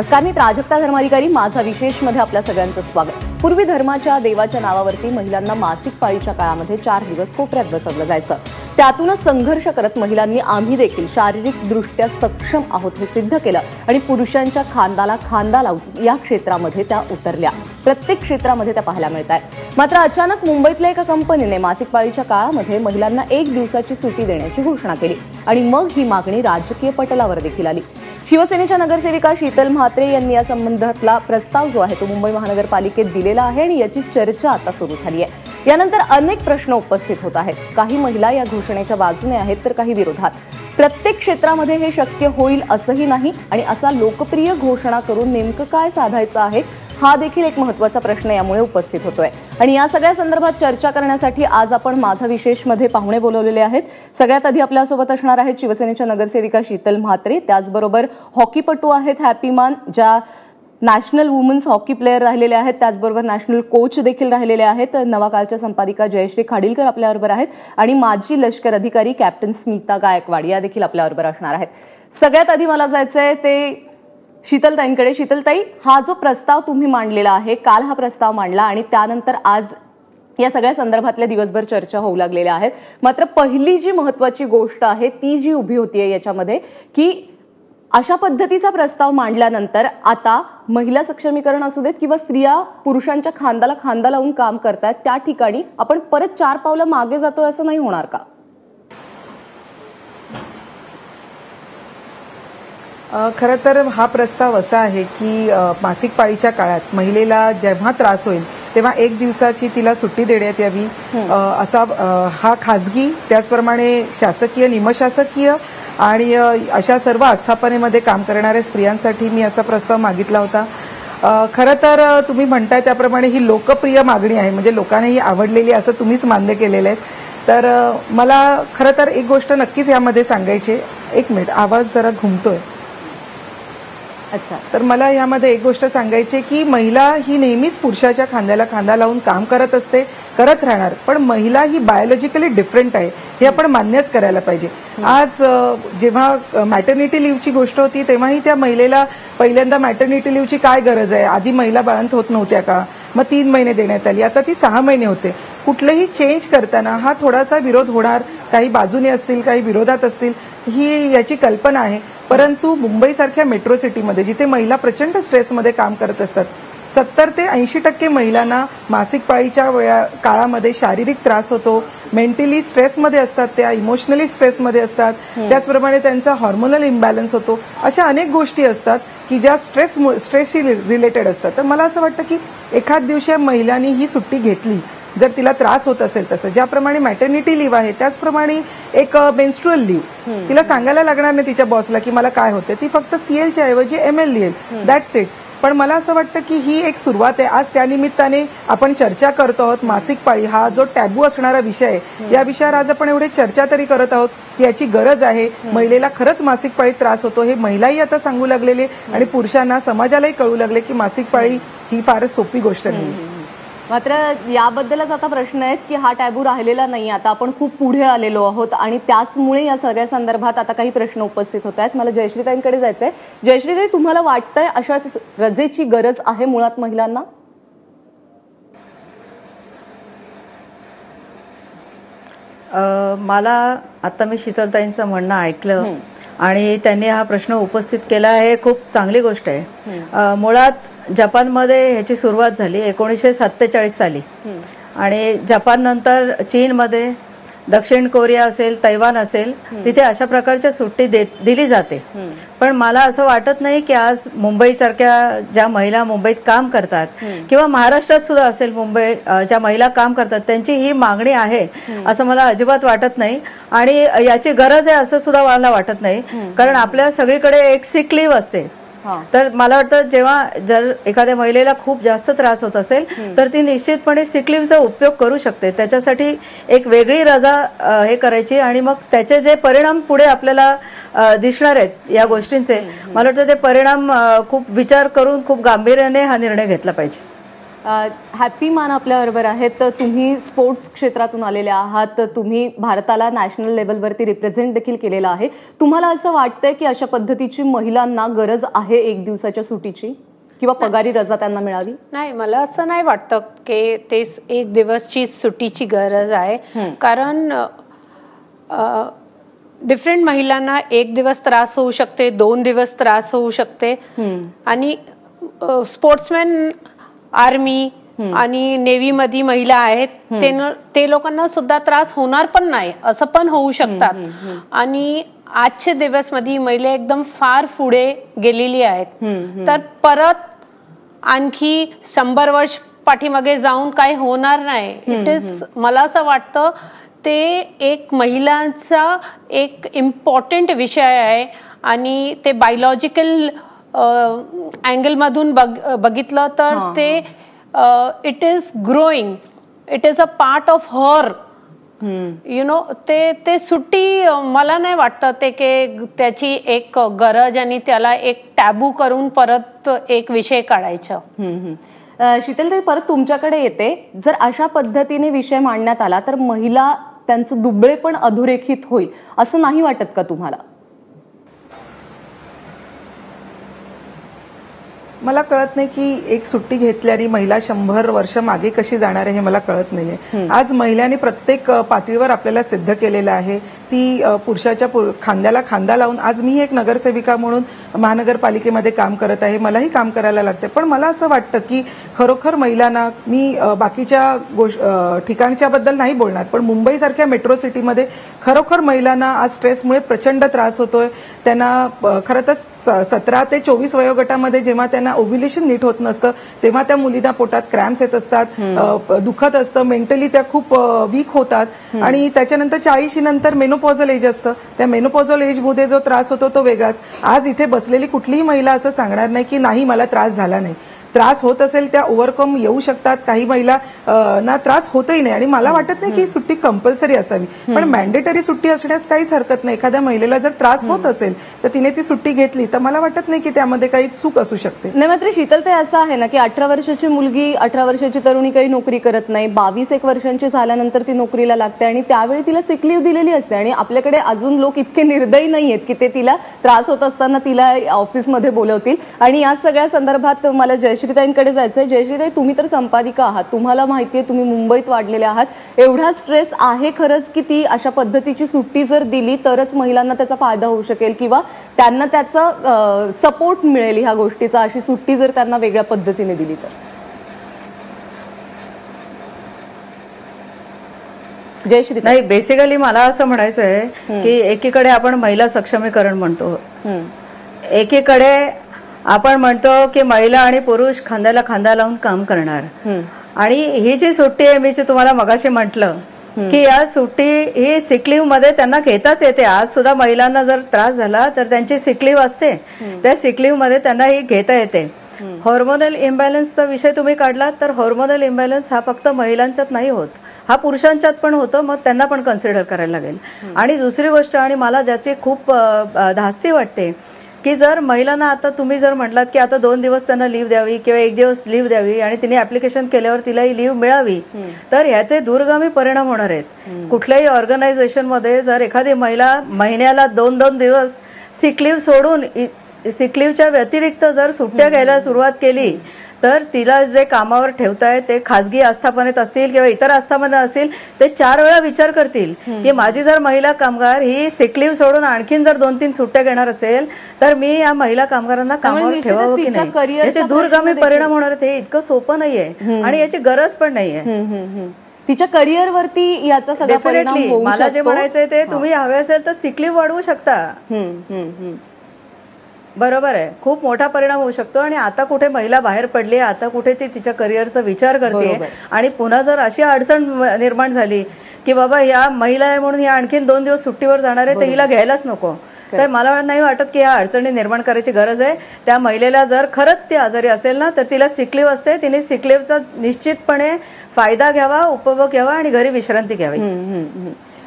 नमस्कार, मी प्राजक्ता धर्माधिकारी. माझा विशेषमध्ये आपल्या सगळ्यांचं स्वागत. पूर्वी धर्माच्या देवाच्या नावावरती महिलांना मासिक पाळीच्या काळामध्ये 4 दिवस कोपऱ्यात बसवलं जायचं. त्यातूनच संघर्ष करत महिलांनी आम्ही देखील शारीरिकदृष्ट्या सक्षम आहोत हे सिद्ध केलं आणि पुरुषांच्या खांद्याला खांदा लावून या क्षेत्रामध्ये त्या उतरल्या. प्रत्येक क्षेत्रामध्ये त्या पाहायला मिळत आहेत. मात्र अचानक मुंबईतल्या एका कंपनीने मासिक पाळीच्या काळामध्ये महिलांना 1 दिवसाची सुट्टी देण्याची घोषणा केली आणि मग ही मागणी राजकीय पटलावर देखील आली. शिवसेनेच्या नगरसेविका शीतल म्हात्रे यांनी या संबंधातला प्रस्ताव जो आहे तो मुंबई महानगरपालिकेत दिलेला आहे आणि याची चर्चा आता सुरू झाली आहे. यानंतर अनेक प्रश्न उपस्थित होत आहेत. काही महिला या घोषणेच्या बाजूने आहेत तर काही विरोधात. प्रत्येक क्षेत्रामध्ये हे शक्य होईल असंही नाही आणि असा लोकप्रिय घोषणा करून नेमकं काय साधायचं आहे हा देखील एक महत्त्वाचा प्रश्न यामुळे उपस्थित होतोय. आणि या सगळ्या संदर्भात चर्चा करण्यासाठी आज आपण माझा विशेषमध्ये पाहुणे बोलवलेले आहेत. सगळ्यात आधी आपल्यासोबत असणार आहेत शिवसेनेच्या नगरसेविका शीतल म्हात्रे. त्याचबरोबर हॉकीपटू आहेत हॅपी मान, ज्या नॅशनल वुमन्स हॉकी प्लेअर राहिलेले आहेत, त्याचबरोबर नॅशनल कोच देखील राहिलेले आहेत. नवाकाळच्या संपादिका जयश्री खाडीलकर आपल्याबरोबर आहेत आणि माजी लष्कर अधिकारी कॅप्टन स्मिता गायकवाड या देखील आपल्याबरोबर असणार आहेत. सगळ्यात आधी मला जायचंय ते शीतलताईंकडे. शीतलताई, हा जो प्रस्ताव तुम्ही मांडलेला आहे, काल हा प्रस्ताव मांडला आणि त्यानंतर आज या सगळ्या संदर्भातल्या दिवसभर चर्चा होऊ लागलेल्या आहेत. मात्र पहिली जी महत्त्वाची गोष्ट आहे ती जी उभी होतीये याच्यामध्ये की अशा पद्धतीचा प्रस्ताव मांडल्यानंतर आता महिला सक्षमीकरण असू देत किंवा स्त्रिया पुरुषांच्या खांद्याला खांदा लावून काम करतायत, त्या ठिकाणी आपण परत 4 पावलं मागे जातोय असं नाही होणार का? खरं तर हा प्रस्ताव असा आहे की मासिक पाळीच्या काळात महिलेला जेव्हा त्रास होईल तेव्हा 1 दिवसाची तिला सुट्टी देण्यात यावी असा हा खाजगी त्याचप्रमाणे शासकीय निमशासकीय आणि अशा सर्व आस्थापनेमध्ये काम करणाऱ्या स्त्रियांसाठी मी असा प्रस्ताव मागितला होता. खरं तर तुम्ही म्हणताय त्याप्रमाणे ही लोकप्रिय मागणी आहे, म्हणजे लोकांनाही आवडलेली असं तुम्हीच मान्य केलेलं आहे. तर मला खरं तर एक गोष्ट नक्कीच यामध्ये सांगायची. 1 मिनिट, आवाज जरा घुमतोय. अच्छा. तर मला यामध्ये एक गोष्ट सांगायची की महिला ही नेहमीच पुरुषाच्या खांद्याला खांदा लावून काम करत असते, करत राहणार. पण महिला ही बायोलॉजिकली डिफरंट आहे हे आपण मान्यच करायला पाहिजे. आज जेव्हा मॅटर्निटी लिव्हची गोष्ट होती तेव्हाही त्या महिलेला पहिल्यांदा मॅटर्निटी लिव्हची काय गरज आहे, आधी महिला बाळंत होत नव्हत्या का, मग 3 महिने देण्यात आली, आता ती 6 महिने होते. कुठलंही चेंज करताना हा थोडासा विरोध होणार, काही बाजूने असतील काही विरोधात असतील, ही याची कल्पना आहे. परंतु मुंबईसारख्या मेट्रो सिटीमध्ये जिथे महिला प्रचंड स्ट्रेसमध्ये काम करत असतात, 70 ते 80% महिलांना मासिक पाळीच्या काळामध्ये शारीरिक त्रास होतो, मेंटली स्ट्रेसमध्ये असतात, त्या इमोशनली स्ट्रेसमध्ये असतात, त्याचप्रमाणे त्यांचा हॉर्मोनल इम्बॅलन्स होतो. अशा अनेक गोष्टी असतात की ज्या स्ट्रेसशी रिलेटेड असतात. तर मला असं वाटतं की एखाद दिवशी महिलांनी ही सुट्टी घेतली जर तिला त्रास होत असेल तसं, ज्याप्रमाणे मॅटर्निटी लिव्ह आहे त्याचप्रमाणे एक मेन्स्ट्रुअल लिव्ह, तिला सांगायला लागणार नाही तिच्या बॉसला की मला काय होते, ती फक्त सीएलच्या ऐवजी ML लिहेल, दॅट्स इट. पण मला असं वाटतं की ही एक सुरुवात आहे. आज त्यानिमित्ताने आपण चर्चा करतो आहोत. मासिक पाळी हा जो टॅबू असणारा विषय आहे, या विषयावर आज आपण एवढे चर्चा तरी करत आहोत की याची गरज आहे. महिलेला खरंच मासिक पाळी त्रास होतो हे महिलाही आता सांगू लागलेले आणि पुरुषांना समाजालाही कळू लागले की मासिक पाळी ही फारच सोपी गोष्ट नाही. मात्र याबद्दलच आता प्रश्न आहेत की हा टॅबू राहिलेला नाही, आता आपण खूप पुढे आलेलो आहोत आणि त्याचमुळे या सगळ्या संदर्भात आता काही प्रश्न उपस्थित होत आहेत. मला जयश्रीताईंकडे जायचंय. जयश्रीताई, तुम्हाला वाटतंय अशा रजेची गरज आहे मुळात महिलांना? मला आता मी शीतलताईंचं म्हणणं ऐकलं आणि त्यांनी हा प्रश्न उपस्थित केला आहे, खूप चांगली गोष्ट आहे. मुळात जपानमध्ये ह्याची सुरुवात झाली 1947 साली आणि जपान नंतर चीनमध्ये, दक्षिण कोरिया असेल, तैवान असेल, तिथे अशा प्रकारच्या सुट्टी दिली जाते. पण मला असं वाटत नाही की आज मुंबईसारख्या ज्या महिला मुंबईत काम करतात किंवा महाराष्ट्रात सुद्धा असेल मुंबई ज्या महिला काम करतात त्यांची ही मागणी आहे असं मला अजिबात वाटत नाही आणि याची गरज आहे असं सुद्धा मला वाटत नाही. कारण आपल्या सगळीकडे एक सिक लिव्ह असते. तर मला वाटतं जेव्हा जर एखाद्या महिलेला खूप जास्त त्रास होत असेल तर ती निश्चितपणे सिक लिव्हचा उपयोग करू शकते. त्याच्यासाठी एक वेगळी रजा हे करायची आणि मग त्याचे जे परिणाम पुढे आपल्याला दिसणार आहेत या गोष्टींचे, मला वाटतं ते परिणाम खूप विचार करून खूप गांभीर्याने हा निर्णय घेतला पाहिजे. हॅपी मान आपल्याबरोबर आहेत. तर तुम्ही स्पोर्ट्स क्षेत्रातून आलेले आहात, तुम्ही भारताला नॅशनल लेवलवरती रिप्रेझेंट देखील केलेलं आहे. तुम्हाला असं वाटतंय की अशा पद्धतीची महिलांना गरज आहे एक दिवसाच्या सुटीची किंवा पगारी रजा त्यांना मिळावी? नाही, मला असं नाही वाटतं की ते एक दिवसची सुट्टीची गरज आहे. कारण डिफरंट महिलांना एक दिवस त्रास होऊ शकते, 2 दिवस त्रास होऊ शकते. आणि स्पोर्ट्समॅन, आर्मी आणि नेव्ही मध्ये महिला आहेत, ते लोकांना सुद्धा त्रास होणार पण नाही, असं पण होऊ शकतात. आणि आजच्या दिवस मध्ये महिला एकदम फार पुढे गेलेली आहेत. तर परत आणखी 100 वर्ष पाठीमागे जाऊन काही होणार नाही. इट इज, मला असं वाटतं ते एक महिलांचा एक इम्पॉर्टंट विषय आहे. आणि ते बायोलॉजिकल अँगल मधून बघितलं तर ते it is growing, it is a part of her, you know. ते सुट्टी मला नाही वाटतं ते की त्याची एक गरज आणि त्याला एक टॅबू करून परत एक विषय काढायचा. शीतलताई, परत तुमच्याकडे येते. जर अशा पद्धतीने विषय मांडण्यात आला तर महिला त्यांचं दुबळे पण अधोरेखित होईल असं नाही वाटत का तुम्हाला? मला कळत नाही की एक सुट्टी घेतल्याने महिला 100 वर्ष मागे कशी जाणार आहे हे मला कळत नाहीये. आज महिलांनी प्रत्येक पातळीवर आपल्याला सिद्ध केलेलं आहे. ती पुरुषाच्या खांद्याला खांदा लावून, आज मी एक नगरसेविका म्हणून महानगरपालिकेमध्ये काम करत आहे, मलाही काम करायला लागते. पण मला असं वाटतं की खरोखर महिलांना, मी बाकीच्या ठिकाणच्या बद्दल नाही बोलणार, पण मुंबईसारख्या मेट्रो सिटीमध्ये खरोखर महिलांना आज स्ट्रेसमुळे प्रचंड त्रास होतोय. त्यांना खरं तर 17 ते 24 वयोगटामध्ये जेव्हा त्यांना ओव्ह्युलेशन नीट होत नसतं तेव्हा त्या मुलींना पोटात क्रॅम्प्स येत असतात, दुखत असतं, मेंटली त्या खूप वीक होतात. आणि त्याच्यानंतर 40 नंतर मेनोपॉझल एज असतं. त्या मेनोपॉझल एज मध्ये जो त्रास होतो तो वेगळाच. आज इथे बसलेली कुठलीही महिला असं सांगणार नाही की नाही मला त्रास झाला नाही. त्रास होत असेल त्या ओव्हरकम येऊ शकतात. काही महिला ना त्रास होतही नाही. आणि मला वाटत नाही की सुट्टी कंपल्सरी असावी, पण मॅन्डेटरी सुट्टी असण्यास काहीच हरकत नाही. एखाद्या महिलेला जर त्रास होत असेल तर तिने ती सुट्टी घेतली तर मला वाटत नाही की त्यामध्ये काही चूक असू शकते. नाही, मात्र शीतलताई असं आहे ना की 18 वर्षाची मुलगी, 18 वर्षाची तरुणी काही नोकरी करत नाही, 22-1 वर्षांची झाल्यानंतर ती नोकरीला लागते आणि त्यावेळी तिला सिक लीव्ह दिलेली असते. आणि आपल्याकडे अजून लोक इतके निर्दयी नाहीयेत की ते तिला त्रास होत असताना तिला ऑफिसमध्ये बोलवतील. आणि याच सगळ्या संदर्भात मला जयश्रीताईंकडे जायचंय. जयश्रीताई, तुम्ही तर संपादिका आहात, तुम्हाला माहितीये, तुम्ही मुंबईत वाढलेले आहात. एवढा स्ट्रेस आहे खरंच की ती अशा पद्धतीची सुट्टी जर दिली तरच महिलांना त्याचा फायदा होऊ शकेल किंवा त्यांना त्याचा सपोर्ट मिळेल ह्या गोष्टीचा, अशी सुट्टी जर त्यांना वेगळ्या पद्धतीने दिली तर? जयश्री, नाही, बेसिकली मला असं म्हणायचं आहे की एकीकडे आपण महिला सक्षमीकरण म्हणतो, एकीकडे आपण म्हणतो की महिला आणि पुरुष खांद्याला खांदा लावून काम करणार. आणि ही जी सुट्टी आहे, मी तुम्हाला मगाशी म्हटलं की या सुट्टी ही सिक लीव्ह मध्ये त्यांना घेताच येते. आज सुद्धा महिलांना जर त्रास झाला तर त्यांची सिक लीव्ह असते, त्या सिक लीव्ह मध्ये त्यांना ही घेता येते. हॉर्मोनल इम्बॅलन्सचा विषय तुम्ही काढलात तर हॉर्मोनल इम्बॅलन्स हा फक्त महिलांच्यात नाही होत, हा पुरुषांच्यात पण होतं. मग त्यांना पण कन्सिडर करायला लागेल. आणि दुसरी गोष्ट, आणि मला ज्याची खूप धास्ती वाटते की जर महिलांना, आता तुम्ही जर म्हटलात की आता 2 दिवस त्यांना लीव्ह द्यावी किंवा 1 दिवस लीव्ह द्यावी आणि तिने ऍप्लिकेशन केल्यावर तिलाही लीव्ह मिळावी, तर ह्याचे दूरगामी परिणाम होणार आहेत. कुठल्याही ऑर्गनायझेशनमध्ये जर एखादी महिला महिन्याला 2-2 दिवस सिक लीव्ह सोडून सिक लीव्हच्या व्यतिरिक्त जर सुट्ट्या घ्यायला सुरुवात केली तर तिला जे कामावर ठेवताय ते खासगी आस्थापनेत असतील किंवा इतर आस्थापनेत असतील, ते 4 वेळा विचार करतील की माझी जर महिला कामगार ही सिक लीव्ह सोडून आणखीन जर 2-3 सुट्ट्या घेणार असेल तर मी या महिला कामगारांना कामावर ठेवावं की नाही, याचे दूरगामी परिणाम होणार आहेत. हे इतकं सोपं नाहीये आणि याची गरज पण नाहीये. तिच्या करिअरवरती याचा सगळा परिणाम होऊ शकतो. मला जे म्हणायचंय ते, तुम्ही हवे असेल तर सिक लीव्ह वाढवू शकता. बरोबर आहे, खूप मोठा परिणाम होऊ शकतो. आणि आता कुठे महिला बाहेर पडली, आता कुठे ती तिच्या करिअरचा विचार करते. आणि पुन्हा जर अशी अडचण निर्माण झाली की बाबा ह्या महिला आहे म्हणून ही आणखीन 2 दिवस सुट्टीवर जाणार आहे, तर हिला घ्यायलाच नको, तर मला नाही वाटत की ह्या अडचणी निर्माण करायची गरज आहे. त्या महिलेला जर खरंच ती आजारी असेल ना तर तिला सिक लीव्ह असते, तिने सिक लीव्हचा निश्चितपणे फायदा घ्यावा, उपभोग घ्यावा आणि घरी विश्रांती घ्यावी.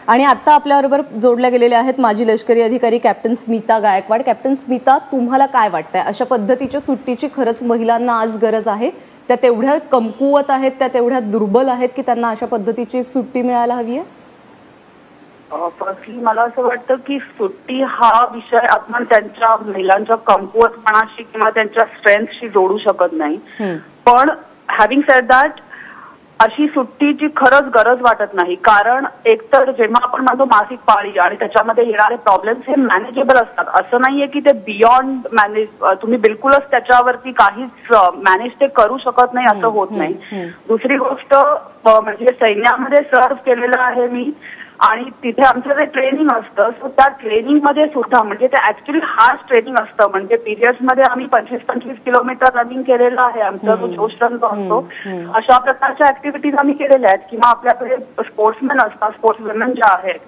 आणि आता आपल्याबरोबर जोडल्या गेलेल्या आहेत माजी लष्करी अधिकारी कॅप्टन स्मिता गायकवाड. कॅप्टन स्मिता, तुम्हाला काय वाटतंय, अशा पद्धतीच्या सुट्टीची खरंच महिलांना आज गरज आहे त्या तेवढ्या कमकुवत आहेत, त्या तेवढ्या दुर्बल आहेत की त्यांना अशा पद्धतीची एक सुट्टी मिळायला हवी आहे? फर्स्टली मला असं वाटतं की सुट्टी हा विषय आपण त्यांच्या महिलांच्या कमकुवतपणाशी किंवा त्यांच्या स्ट्रेंथशी जोडू शकत नाही. पण हॅव्हिंग सेड दॅट अशी सुट्टीची खरंच गरज वाटत नाही. कारण एकतर जेव्हा आपण म्हणतो मासिक पाळी आणि त्याच्यामध्ये येणारे प्रॉब्लेम्स हे मॅनेजेबल असतात. असं नाहीये की ते बियॉन्ड मॅनेज, तुम्ही बिलकुलच त्याच्यावरती काहीच मॅनेज ते करू शकत नाही असं होत नाही. दुसरी गोष्ट म्हणजे सैन्यामध्ये सर्व्ह केलेलं आहे मी आणि तिथे आमचं जे ट्रेनिंग असतं सो त्या ट्रेनिंगमध्ये सुद्धा म्हणजे ते ऍक्च्युली हार्ड ट्रेनिंग असतं. म्हणजे पिरियड्समध्ये आम्ही 25-25 किलोमीटर रनिंग केलेलं आहे. आमचा जो जोश रन असतो अशा प्रकारच्या ऍक्टिव्हिटीज आम्ही केलेल्या आहेत. किंवा आपल्याकडे स्पोर्ट्समॅन असतात, स्पोर्ट्स वुमेन ज्या आहेत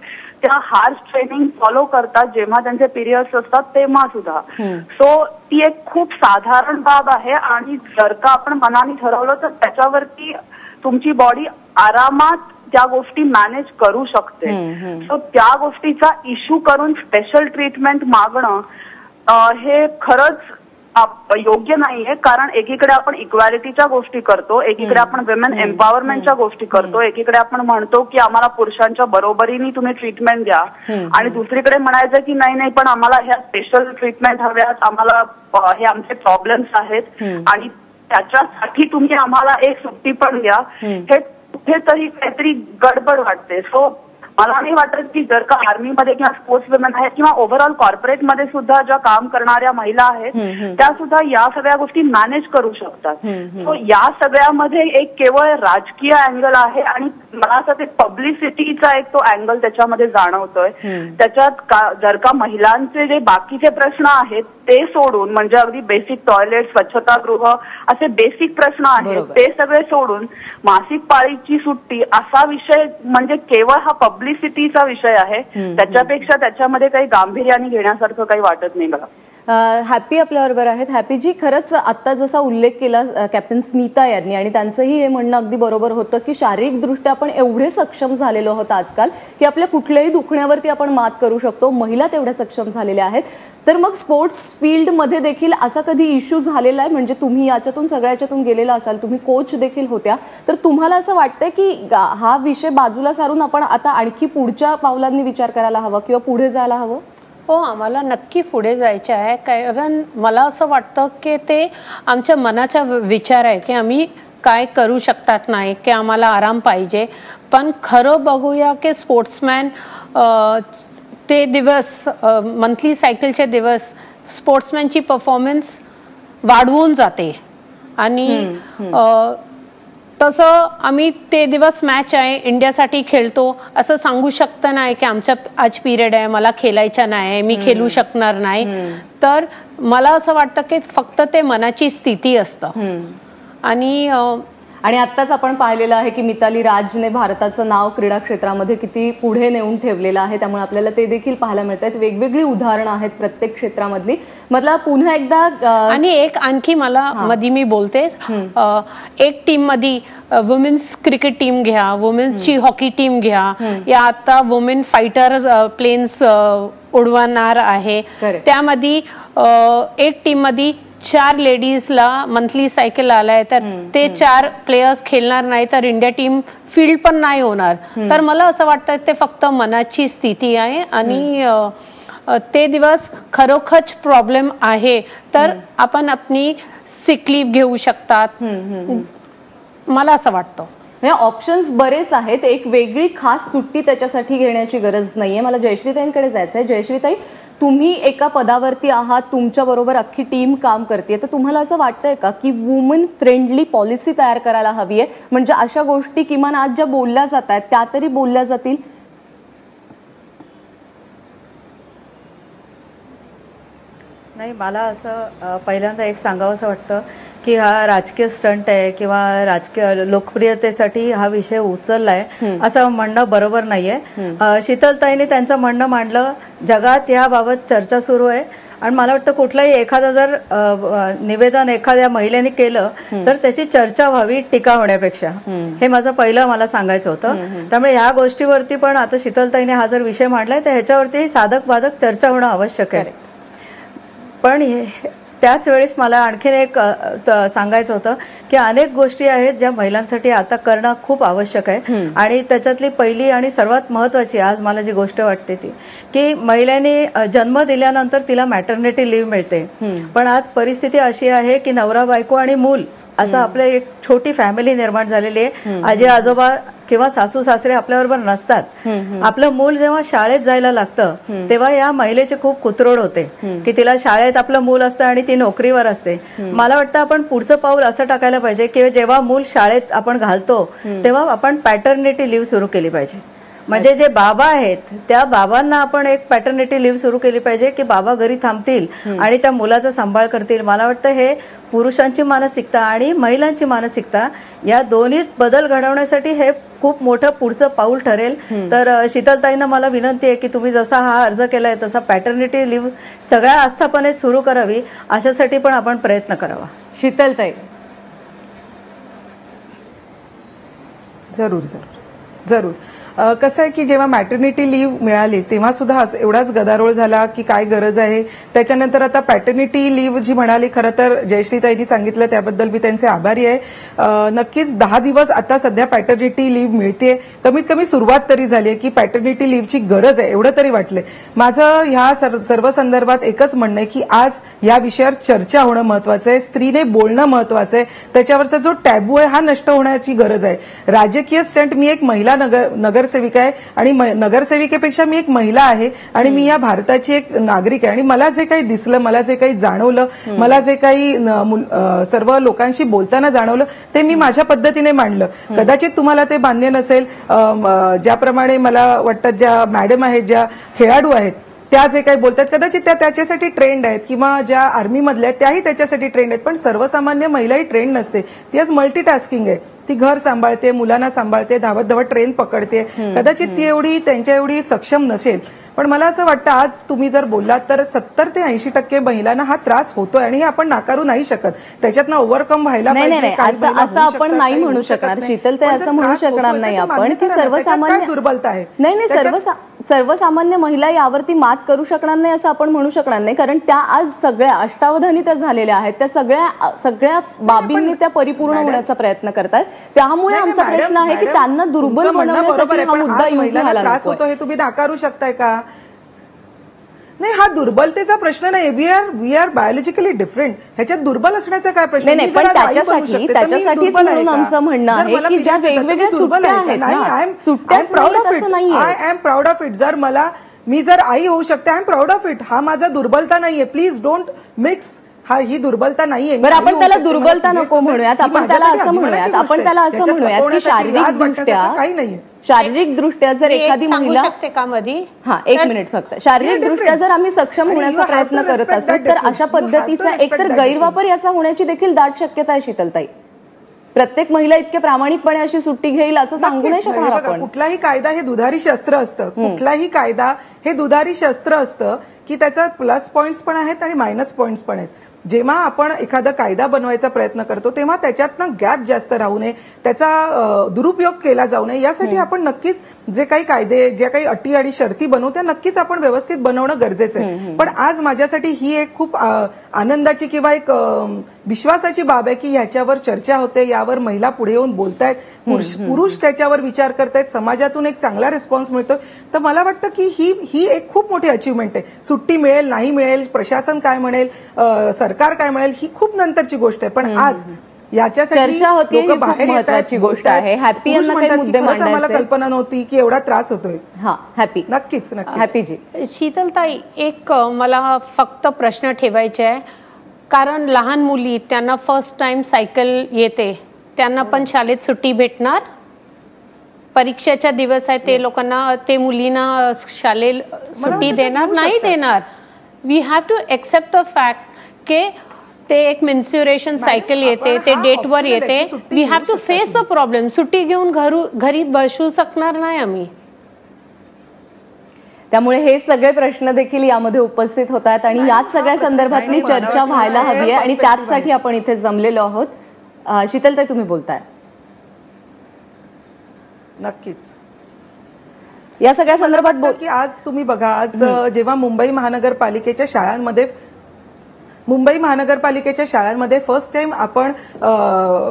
त्या हार्ड ट्रेनिंग फॉलो करतात जेव्हा त्यांचे पिरियड्स असतात तेव्हा सुद्धा. सो ती एक खूप साधारण बाब आहे आणि जर का आपण मनाने ठरवलं तर त्याच्यावरती तुमची बॉडी आरामात त्या गोष्टी मॅनेज करू शकते. सो त्या गोष्टीचा इश्यू करून स्पेशल ट्रीटमेंट मागणं हे खरंच योग्य नाहीये. कारण एकीकडे आपण इक्वॅलिटीच्या गोष्टी करतो, एकीकडे आपण विमेन एम्पॉवरमेंटच्या गोष्टी करतो, एकीकडे आपण म्हणतो की आम्हाला पुरुषांच्या बरोबरीने तुम्ही ट्रीटमेंट द्या आणि दुसरीकडे म्हणायचं की नाही पण आम्हाला ह्या स्पेशल ट्रीटमेंट हव्यात, आम्हाला हे आमचे प्रॉब्लेम्स आहेत आणि त्याच्यासाठी तुम्ही आम्हाला एक सुट्टी पण द्या. हे कुठेतरी काहीतरी गडबड वाटते. सो मला नाही वाटत की जर का आर्मीमध्ये किंवा स्पोर्ट्स वुमेन आहेत किंवा ओव्हरऑल कॉर्पोरेटमध्ये सुद्धा ज्या काम करणाऱ्या महिला आहेत त्या सुद्धा या सगळ्या गोष्टी मॅनेज करू शकतात. सो या सगळ्यामध्ये एक केवळ राजकीय अँगल आहे आणि मला असं ते पब्लिसिटीचा एक तो अँगल त्याच्यामध्ये जाणवतोय. त्याच्यात जर का महिलांचे जे बाकीचे प्रश्न आहेत ते सोडून म्हणजे अगदी बेसिक टॉयलेट, स्वच्छतागृह असे बेसिक प्रश्न आहेत ते सगळे सोडून मासिक पाळीची सुट्टी असा विषय म्हणजे केवळ हा पब्लिसिटीचा विषय आहे. त्याच्यापेक्षा त्याच्यामध्ये काही गांभीर्याने घेण्यासारखं काही वाटत नाही मला. हॅपी आपल्याबरोबर आहेत. हॅपीजी, खरंच आता जसा उल्लेख केला कॅप्टन स्मिता यांनी आणि त्यांचंही हे म्हणणं अगदी बरोबर होतं की शारीरिकदृष्ट्या आपण एवढे सक्षम झालेलो आहोत आजकाल की आपल्या कुठल्याही दुखण्यावरती आपण मात करू शकतो. महिला तेवढ्या सक्षम झालेल्या आहेत. तर मग स्पोर्ट्स फील्डमध्ये देखील असा कधी इश्यू झालेला आहे? म्हणजे तुम्ही याच्यातून सगळ्याच्यातून गेलेला असाल, तुम्ही कोच देखील होत्या, तर तुम्हाला असं वाटतंय की हा विषय बाजूला सारून आपण आता आणखी पुढच्या पावलांनी विचार करायला हवा किंवा पुढे जायला हवं? हो, आम्हाला नक्की पुढे जायचे आहे. कारण मला असं वाटतं की ते आमच्या मनाचा विचार आहे की आम्ही काय करू शकतात नाही, की आम्हाला आराम पाहिजे. पण खरं बघूया की स्पोर्ट्समॅन ते दिवस मंथली सायकलचे दिवस स्पोर्ट्समॅनची परफॉर्मन्स वाढवून जाते आणि तसं आम्ही ते दिवस मॅच आहे इंडियासाठी खेळतो असं सांगू शकत नाही की आमचा आज पिरियड आहे, मला खेळायचा नाही, मी खेळू शकणार नाही. तर मला असं वाटतं की फक्त ते मनाची स्थिती असतं. आणि आत्ताच आपण पाहिलेलं आहे की मिताली राजने भारताचं नाव क्रीडा क्षेत्रामध्ये किती पुढे नेऊन ठेवलेलं आहे. त्यामुळे आपल्याला ते देखील पाहायला मिळत आहेत. वेगवेगळी उदाहरणं आहेत प्रत्येक क्षेत्रामधली. मतलब पुन्हा एकदा आणि एक आणखी मला मध्ये मी बोलते, एक टीम मध्ये वुमेन्स क्रिकेट टीम घ्या, वुमेन्सची हॉकी टीम घ्या, या आता वुमेन फायटर प्लेन्स उडवणार आहे त्यामध्ये एक टीम मध्ये 4 लेडीजला मंथली सायकल आलाय तर ते 4 प्लेयर्स खेळणार नाही तर इंडिया टीम फील्ड पण नाही होणार. तर मला असं वाटतं ते फक्त मनाची स्थिती आहे आणि ते दिवस खरोखरच प्रॉब्लेम आहे तर आपण आपली सिक लीव्ह घेऊ शकतात. मला असं वाटतं ऑप्शन्स बरेच आहेत. एक वेगळी खास सुट्टी त्याच्यासाठी घेण्याची गरज नाहीये. मला जयश्रीताईंकडे जायचं आहे. जयश्रीताई, तुम्ही एका पदावरती आहात, तुमच्या बरोबर अख्खी टीम काम करते, तर तुम्हाला असं वाटतंय का की वुमन फ्रेंडली पॉलिसी तयार करायला हवी आहे? म्हणजे अशा गोष्टी किमान आज ज्या बोलल्या जात आहेत त्या तरी बोलल्या जातील. नाही, मला असं पहिल्यांदा एक सांगावं असं वाटतं की हा राजकीय स्टंट आहे किंवा राजकीय लोकप्रियतेसाठी हा विषय उचललाय असं म्हणणं बरोबर नाहीये. शीतलताईंनी त्यांचं म्हणणं मांडलं. जगात याबाबत चर्चा सुरू आहे आणि मला वाटतं कुठलंही एखादं जर निवेदन एखाद्या महिलेने केलं तर त्याची चर्चा व्हावी टीका होण्यापेक्षा. हे माझं पहिलं मला सांगायचं होतं. त्यामुळे ह्या गोष्टीवरती पण आता शीतलताईने हा जर विषय मांडलाय तर ह्याच्यावरती साधक बाधक चर्चा होणं आवश्यक आहे. पण त्याच वेळेस मला आणखीन एक सांगायचं होतं की अनेक गोष्टी आहेत ज्या महिलांसाठी आता करणं खूप आवश्यक आहे आणि त्याच्यातली पहिली आणि सर्वात महत्वाची आज मला जी गोष्ट वाटते ती की महिलांनी जन्म दिल्यानंतर तिला मॅटर्निटी लिव्ह मिळते, पण आज परिस्थिती अशी आहे की नवरा बायको आणि मूल असं आपलं एक छोटी फॅमिली निर्माण झालेली आहे. आजी आजोबा किंवा सासू सासरे आपल्याबरोबर नसतात. आपलं मूल जेव्हा शाळेत जायला लागतं तेव्हा या महिलेचे खूप कुतरोड होते की तिला शाळेत आपलं मूल असतं आणि ती नोकरीवर असते. मला वाटतं आपण पुढचं पाऊल असं टाकायला पाहिजे की जेव्हा मूल शाळेत आपण घालतो तेव्हा आपण पॅटर्निटी लिव्ह सुरू केली पाहिजे. म्हणजे जे बाबा आहेत त्या बाबांना आपण एक पॅटर्निटी लिव्ह सुरू केली पाहिजे की बाबा घरी थांबतील आणि त्या मुलाचा सांभाळ करतील. मला वाटतं हे पुरुषांची मानसिकता आणि महिलांची मानसिकता या दोन्हीत बदल घडवण्यासाठी हे खूप मोठं पुढचं पाऊल ठरेल. तर शीतलताईंना मला विनंती आहे की तुम्ही जसा हा अर्ज केलाय तसा पॅटर्निटी लिव्ह सगळ्या आस्थापनेत सुरू करावी, अशासाठी पण आपण प्रयत्न करावा. शीतलताई. जरूर जरूर जरूर. कसं आहे की जेव्हा मॅटर्निटी लिव्ह मिळाली तेव्हा सुद्धा एवढाच गदारोळ झाला की काय गरज आहे. त्याच्यानंतर आता पॅटर्निटी लिव्ह जी म्हणाली, खरं तर जयश्रीताईंनी सांगितलं त्याबद्दल मी त्यांचे आभारी आहे. नक्कीच 10 दिवस आता सध्या पॅटर्निटी लिव्ह मिळते. कमीत कमी सुरुवात तरी झाली आहे की पॅटर्निटी लिव्हची गरज आहे एवढं तरी वाटलंय. माझं ह्या सर्व संदर्भात एकच म्हणणं आहे की आज या विषयावर चर्चा होणं महत्वाचं आहे, स्त्रीने बोलणं महत्वाचं आहे. त्याच्यावरचा जो टॅबू आहे हा नष्ट होण्याची गरज आहे. राजकीय स्टंट, मी एक महिला नगरसेविका आहे आणि नगरसेविकेपेक्षा मी एक महिला आहे आणि मी या भारताची एक नागरिक आहे आणि मला जे काही दिसलं, मला जे काही जाणवलं, मला जे काही सर्व लोकांशी बोलताना जाणवलं ते मी माझ्या पद्धतीने मांडलं. कदाचित तुम्हाला ते मान्य नसेल. ज्याप्रमाणे मला वाटतं ज्या मॅडम आहेत, ज्या खेळाडू आहेत त्या जे काही बोलतात कदाचित त्या त्याच्यासाठी ट्रेंड आहेत किंवा ज्या आर्मीमधल्या आहेत त्याही त्याच्यासाठी ट्रेंड आहेत, पण सर्वसामान्य महिलाही ट्रेंड नसते. ती आज मल्टीटास्किंग आहे. ती घर सांभाळते, मुलांना सांभाळते, धावत धावत ट्रेन पकडते. कदाचित ती एवढी त्यांच्या एवढी सक्षम नसेल, पण मला असं वाटतं आज तुम्ही जर बोललात तर 70 ते 80% महिलांना हा त्रास होतोय आणि हे आपण नाकारू नाही शकत. त्याच्यातनं ओव्हरकम व्हायला नाही, असं आपण नाही म्हणू शकणार शीतलताई, असं म्हणू शकणार नाही आपण की सर्वसामान्य दुर्बलता आहे. नाही, सर्वसामान्य महिला यावरती मात करू शकणार नाही असं आपण म्हणू शकणार नाही, कारण त्या आज सगळ्या अष्टावधानी त्या झालेल्या आहेत. त्या सगळ्या बाबींनी त्या परिपूर्ण होण्याचा प्रयत्न करतात. त्यामुळे आमचा प्रश्न आहे की त्यांना दुर्बल बनवण्यासाठी हा मुद्दा यूज व्हायला त्रास होतो हे तुम्ही नाकारू शकताय का? नाही, हा दुर्बलतेचा प्रश्न नाही. We are biologically different. ह्याच्यात दुर्बल असण्याचा काय प्रश्न नाही, पण त्याच्यासाठीच म्हणून आमचं म्हणणं आहे की ज्या वेगवेगळ्या सुट्ट्या आहेत ना, सुट्ट्याच नाहीत असं नाहीये. I am proud of it. मी जर आई होऊ शकते, I am proud of it. हा माझा दुर्बलता नाहीये. Please don't mix. ही दुर्बलता नाहीये. बरं, आपण त्याला दुर्बलता नको म्हणूयात, आपण त्याला असं म्हणूयात की शारीरिकदृष्ट्या जर एखादी महिला एक मिनिट फक्त शारीरिकदृष्ट्या जर आम्ही सक्षम होण्याचा प्रयत्न करत असू तर अशा पद्धतीचा एकतर गैरवापर याचा होण्याची देखील दाट शक्यता आहे. शीतलताई, प्रत्येक महिला इतके प्रामाणिकपणे अशी सुट्टी घेईल असं सांगू नाही शकणार आपण. कुठलाही कायदा हे दुधारी शस्त्र असतं. कुठलाही कायदा हे दुधारी शस्त्र असतं की त्याचा प्लस पॉइंट्स पण आहेत आणि मायनस पॉइंट्स पण आहेत. जेव्हा आपण एखादा कायदा बनवायचा प्रयत्न करतो तेव्हा त्याच्यातनं गॅप जास्त राहू नये, त्याचा दुरुपयोग केला जाऊ नये, यासाठी आपण नक्कीच जे काही कायदे, ज्या काही अटी आणि शर्ती बनवू त्या नक्कीच आपण व्यवस्थित बनवणं गरजेचं आहे. पण आज माझ्यासाठी ही एक खूप आनंदाची किंवा एक विश्वासाची बाब आहे की ह्याच्यावर चर्चा होते, यावर महिला पुढे येऊन बोलतायत, पुरुष त्याच्यावर विचार करतायत, समाजातून एक चांगला रिस्पॉन्स मिळतो. तर मला वाटतं की ही एक खूप मोठी अचीवमेंट आहे. सुट्टी मिळेल नाही मिळेल, प्रशासन काय म्हणेल, सरकार काय म्हणेल, ही खूप नंतरची गोष्ट आहे. पण आज याच्यासाठी चर्चा होती, ही खूप महत्त्वाची गोष्ट आहे. हॅपी यांना काही मुद्दे मांडायचे, मला कल्पना नव्हती की एवढा त्रास होतोय. हा, हॅपी नक्कीच हॅपीजी. शीतलताई, एक मला फक्त प्रश्न ठेवायचे आहे, कारण लहान मुली त्यांना फर्स्ट टाइम सायकल येते, त्यांना पण शाळेत सुट्टी भेटणार? परीक्षेचा दिवस आहे, ते लोकांना, ते मुलींना शाळेत सुट्टी देणार नाही देणार? We have to accept the fact की ते एक मेन्स्युरेशन सायकल येते, ते डेटवर येते. We have to face the problem. सुट्टी घेऊन घरी बसू शकणार नाही आम्ही. त्यामुळे हे सगळे प्रश्न देखील यामध्ये उपस्थित होतात आणि याच सगळ्या संदर्भातली चर्चा व्हायला हवी आहे आणि त्याचसाठी आपण इथे जमलेलो आहोत. शीतलताई, तुम्ही बोलताय. नक्कीच या सगळ्या संदर्भात की आज तुम्ही बघा, आज जेव्हा मुंबई महानगरपालिकेच्या शाळांमध्ये मुंबई महानगरपालिकेच्या शाळांमध्ये फर्स्ट टाइम आपण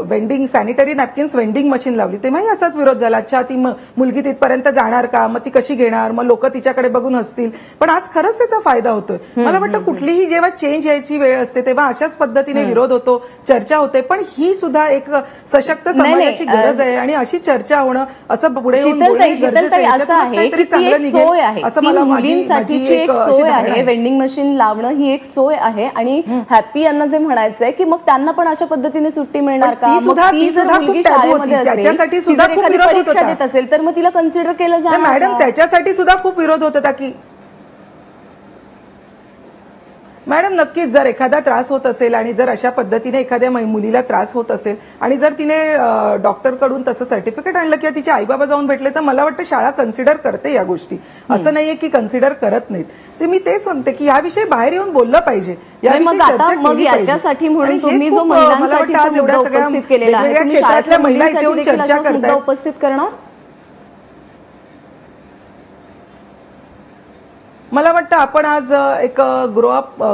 vending sanitary napkins vending machine लावली, तेव्हाही असाच विरोध झाला. अच्छा, ती मुलगी तिथपर्यंत जाणार का, मग ती कशी घेणार, मग लोक तिच्याकडे बघून हसतील. पण आज खरंच त्याचा फायदा होतोय. मला वाटतं कुठलीही जेव्हा चेंज यायची वेळ असते तेव्हा अशाच पद्धतीने विरोध होतो, चर्चा होते. पण ही सुद्धा एक सशक्त समाजाची गरज आहे आणि अशी चर्चा होणं, असं पुढे येऊन बोलणं गरजेचं आहे. असं आहे की ती एक सोय आहे, असं ती मला मुलींसाठीची एक सोय आहे. वेंडिंग मशीन लावणं ही एक सोय आहे. आणि हॅपी यांना जे म्हणायचंय की मग त्यांना पण अशा पद्धतीने सुट्टी मिळणार का, मग ती जर मुलगी शाळेमध्ये असेल, ती जर एखादी परीक्षा देत असेल तर मग तिला कन्सिडर केलं जाणार. मॅडम त्याच्यासाठी सुद्धा खूप विरोध होत होता की मॅडम नक्कीच जर एखादा त्रास होत असेल आणि जर अशा पद्धतीने एखाद्या मुलीला त्रास होत असेल आणि जर तिने डॉक्टरकडून तसं सर्टिफिकेट आणलं किंवा तिचे आईबाबा जाऊन भेटले तर मला वाटतं शाळा कन्सिडर करते या गोष्टी. असं नाहीये की कन्सिडर करत नाहीत. ते मी तेच म्हणते की याविषयी बाहेर येऊन बोललं पाहिजे. मग याच्यासाठी म्हणून तुम्ही जो महिलांसाठी मुद्दा उपस्थित केलेला आहे, तुम्ही शाळेतल्या मुलींसाठी देखील असाच मुद्दा उपस्थित करणार? मला वाटतं आपण आज एक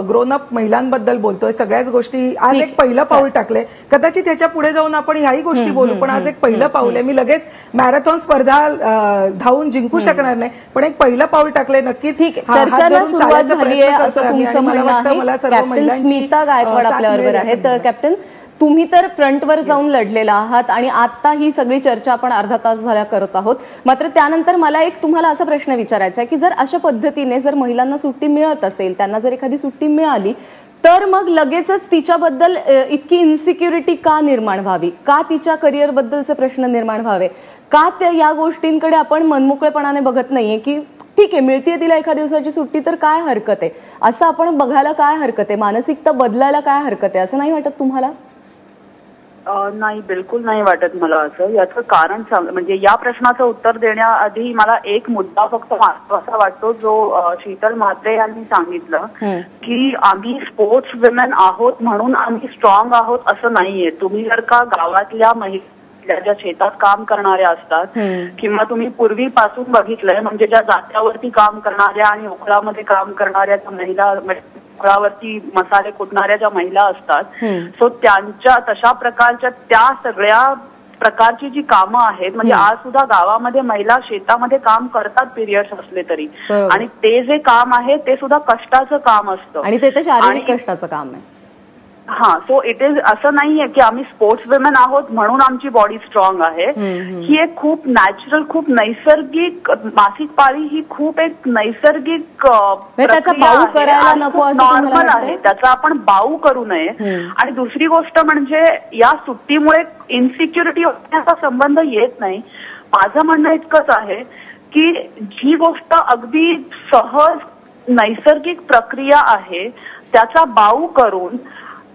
ग्रोन अप महिलांबद्दल बोलतोय, सगळ्याच गोष्टी आज एक पहिलं पाऊल टाकलंय. कदाचित ह्याच्या पुढे जाऊन आपण ह्याही गोष्टी बोलू, पण आज एक पहिलं पाऊल आहे. मी लगेच मॅरेथॉन स्पर्धा धावून जिंकू शकणार नाही, पण एक पहिलं पाऊल टाकलंय. नक्कीच चर्चेला सुरुवात झाली आहे असं तुमचं म्हणणं आहे. कॅप्टन स्मिता गायकवाड आपल्याबरोबर आहेत. कॅप्टन, तुम्ही तर फ्रंटवर जाऊन लढलेला आहात आणि आता ही सगळी चर्चा आपण अर्धा तास झाल्या करत आहोत. मात्र त्यानंतर मला एक तुम्हाला असा प्रश्न विचारायचा आहे की जर अशा पद्धतीने जर महिलांना सुट्टी मिळत असेल, त्यांना जर एखादी सुट्टी मिळाली तर मग लगेचच तिच्याबद्दल इतकी इन्सिक्युरिटी का निर्माण व्हावी, का तिच्या करिअरबद्दलचे प्रश्न निर्माण व्हावे, का त्या या गोष्टींकडे आपण मनमोकळेपणाने बघत नाहीये की ठीक आहे मिळतीये तिला एका दिवसाची सुट्टी तर काय हरकत आहे, असं आपण बघायला काय हरकत आहे, मानसिकता बदलायला काय हरकत आहे, असं नाही वाटत तुम्हाला? नाही, बिलकुल नाही वाटत मला असं. याचं कारण म्हणजे या प्रश्नाचं उत्तर देण्याआधी मला एक मुद्दा फक्त असा वाटतो जो शीतल म्हात्रे यांनी सांगितलं की आम्ही स्पोर्ट्स विमेन आहोत म्हणून आम्ही स्ट्रॉंग आहोत असं नाहीये. तुम्ही जर का गावातल्या महिला ज्या शेतात काम करणाऱ्या असतात किंवा तुम्ही पूर्वीपासून बघितलंय म्हणजे ज्या जात्यावरती काम करणाऱ्या आणि ओखळामध्ये काम करणाऱ्या ज्या महिला, ओखळावरती मसाले कुटणाऱ्या ज्या महिला असतात, सो त्यांच्या तशा प्रकारच्या त्या सगळ्या प्रकारची जी कामं आहेत, म्हणजे आज सुद्धा गावामध्ये महिला शेतामध्ये काम करतात पिरियड्स असले तरी, आणि ते जे काम आहे ते सुद्धा कष्टाचं काम असतं आणि ते तर शारीरिक कष्टाचं काम आहे. हा, सो इट इज असं नाहीये की आम्ही स्पोर्ट्स विमेन आहोत म्हणून आमची बॉडी स्ट्रॉंग आहे. ही एक खूप नॅचरल, खूप नैसर्गिक, मासिक पाळी ही खूप एक नैसर्गिक नॉर्मल आहे, त्याचा आपण बाऊ करू नये. आणि दुसरी गोष्ट म्हणजे या सुट्टीमुळे इन्सिक्युरिटी होण्याचा संबंध येत नाही. माझं म्हणणं इतकंच आहे की जी गोष्ट अगदी सहज नैसर्गिक प्रक्रिया आहे त्याचा बाऊ करून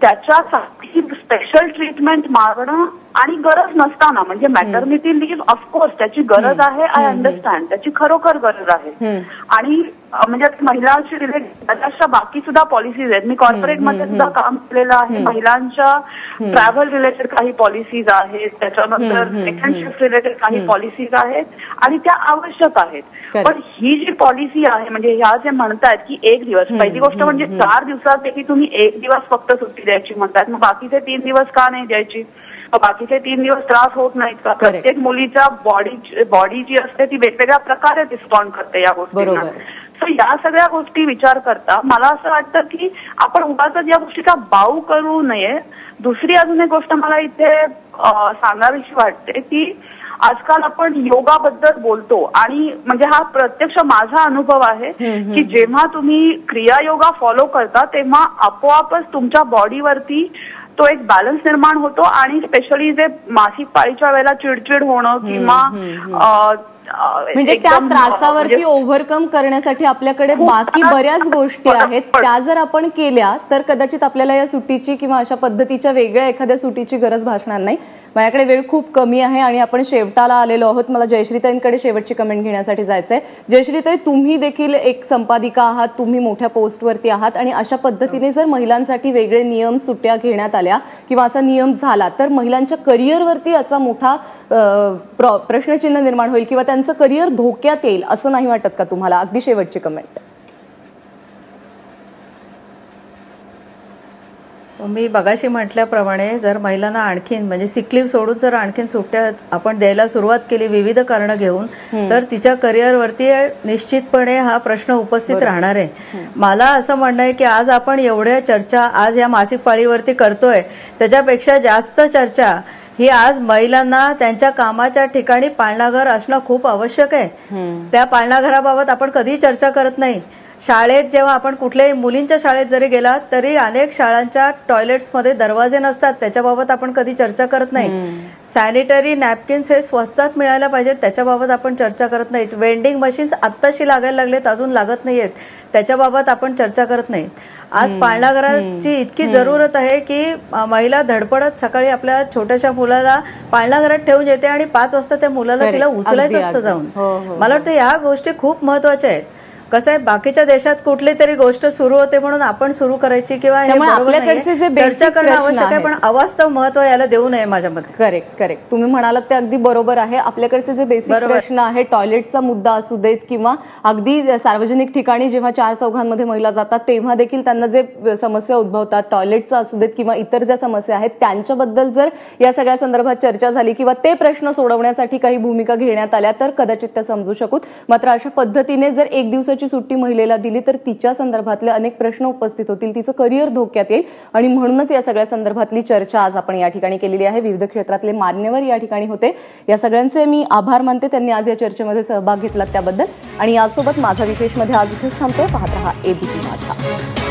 त्याच्यासाठी स्पेशल ट्रीटमेंट मागणं आणि गरज नसताना, म्हणजे मॅटर्निटी लिव्ह ऑफकोर्स त्याची गरज आहे, आय अंडरस्टँड, त्याची खरोखर गरज आहे. आणि म्हणजे महिलांशी रिलेटेड अशा बाकी सुद्धा पॉलिसीज आहेत. मी कॉर्पोरेटमध्ये सुद्धा काम केलेलं आहे. महिलांच्या ट्रॅव्हल रिलेटेड काही पॉलिसीज आहेत, त्याच्यानंतर सेकंड शिफ्ट रिलेटेड काही पॉलिसीज आहेत आणि त्या आवश्यक आहेत. पण ही जी पॉलिसी आहे म्हणजे ह्या जे म्हणतायत की एक दिवस, पहिली गोष्ट म्हणजे 4 दिवसापैकी तुम्ही 1 दिवस फक्त सुट्टी द्यायची म्हणतात, मग बाकीचे 3 दिवस का नाही द्यायची? बाकीचे 3 दिवस त्रास होत नाहीत का? प्रत्येक मुलीच्या बॉडी जी असते ती वेगवेगळ्या प्रकारे रिस्पॉन्ड करते या गोष्टींना. सो या सगळ्या गोष्टी विचार करता मला असं वाटतं की आपण उगाचच या गोष्टीचा बाऊ करू नये. दुसरी अजून एक गोष्ट मला इथे सांगावीशी वाटते की आजकाल आपण योगाबद्दल बोलतो आणि म्हणजे हा प्रत्यक्ष माझा अनुभव आहे की जेव्हा तुम्ही क्रिया योगा फॉलो करता तेव्हा आपोआपच तुमच्या बॉडीवरती तो एक बॅलन्स निर्माण होतो आणि स्पेशली जे मासिक पाळीच्या वेळेला चिडचिड होणं किंवा म्हणजे त्या त्रासावरती ओव्हरकम करण्यासाठी आपल्याकडे बाकी बऱ्याच गोष्टी आहेत, त्या जर आपण केल्या तर कदाचित आपल्याला या सुट्टीची किंवा अशा पद्धतीच्या वेगळ्या एखाद्या सुट्टीची गरज भासणार नाही. माझ्याकडे वेळ खूप कमी आहे आणि आपण शेवटाला आलेलो आहोत. मला जयश्रीताईंकडे शेवटची कमेंट घेण्यासाठी जायचंय. जयश्रीताई, तुम्ही देखील एक संपादिका आहात, तुम्ही मोठ्या पोस्टवरती आहात आणि अशा पद्धतीने जर महिलांसाठी वेगळे नियम सुट्ट्या घेण्यात आल्या किंवा असा नियम झाला तर महिलांच्या करिअरवरती याचा मोठा प्रश्नचिन्ह निर्माण होईल किंवा त्यांचं करिअर धोक्यात येईल असं नाही वाटत का तुम्हाला? अगदी शेवटची कमेंट. तुम्ही बघाशी म्हटल्याप्रमाणे जर महिलांना आणखीन म्हणजे सिक लीव्ह सोडून जर आणखीन सुट्ट्या आपण द्यायला सुरुवात केली विविध कारणं घेऊन, तर तिच्या करिअरवरती निश्चितपणे हा प्रश्न उपस्थित राहणार आहे. मला असं म्हणणं आहे की आज आपण एवढ्या चर्चा आज या मासिक पाळीवरती करतोय, त्याच्यापेक्षा जास्त चर्चा ही आज महिलांना त्यांच्या कामाच्या ठिकाणी पाळणाघर असणं खूप आवश्यक आहे. त्या पाळणाघराबाबत आपण कधीही चर्चा करत नाही. शाळेत जेव्हा आपण कुठल्याही मुलींच्या शाळेत जरी गेलात तरी अनेक शाळांच्या टॉयलेट्समध्ये दरवाजे नसतात, त्याच्याबाबत आपण कधी चर्चा करत नाही. सॅनिटरी नॅपकिन्स हे स्वस्तात मिळायला पाहिजेत, त्याच्याबाबत आपण चर्चा करत नाहीत. वेंडिंग मशीन्स आत्ताशी लागायला लागलेत, अजून लागत नाहीयेत, त्याच्याबाबत आपण चर्चा करत नाही. आज पाळणाघराची इतकी जरूरत आहे की महिला धडपडत सकाळी आपल्या छोट्याशा मुलाला पाळणाघरात ठेवून येते आणि 5 वाजता त्या मुलाला तिला उचलायचं असतं जाऊन. मला वाटतं या गोष्टी खूप महत्वाच्या आहेत. कसं आहे, बाकीच्या देशात कुठली तरी गोष्ट सुरू होते म्हणून आपण सुरू करायची किंवा हे बरोबर नाहीये. चर्चा करणं आवश्यक आहे, पण अवास्तव महत्व याला देऊ नये माझ्या मते. करेक्ट. तुम्ही म्हणालात ते अगदी बरोबर आहे. आपल्याकडचे जे बेसिक प्रश्न आहे, टॉयलेटचा मुद्दा असू देत किंवा अगदी सार्वजनिक ठिकाणी जेव्हा 4 चौघांमध्ये महिला जातात तेव्हा देखील त्यांना जे समस्या उद्भवतात, टॉयलेटचा असू देत किंवा इतर ज्या समस्या आहेत त्यांच्याबद्दल जर या सगळ्या संदर्भात चर्चा झाली किंवा ते प्रश्न सोडवण्यासाठी काही भूमिका घेण्यात आल्या तर कदाचित त्या समजू शकूत. मात्र अशा पद्धतीने जर एक दिवसाची सुट्टी महिलेला दिली तर तिच्या संदर्भातले अनेक प्रश्न उपस्थित होतील, तिचं करिअर धोक्यात येईल आणि म्हणूनच या सगळ्या संदर्भातली चर्चा आज आपण या ठिकाणी केलेली आहे. विविध क्षेत्रातले मान्यवर या ठिकाणी होते. या सगळ्यांचे मी आभार मानते, त्यांनी आज या चर्चेमध्ये सहभाग घेतला त्याबद्दल. आणि यासोबत माझा विशेषमध्ये आज इथेच थांबतोय. पाहत रहा एबीपी माझा.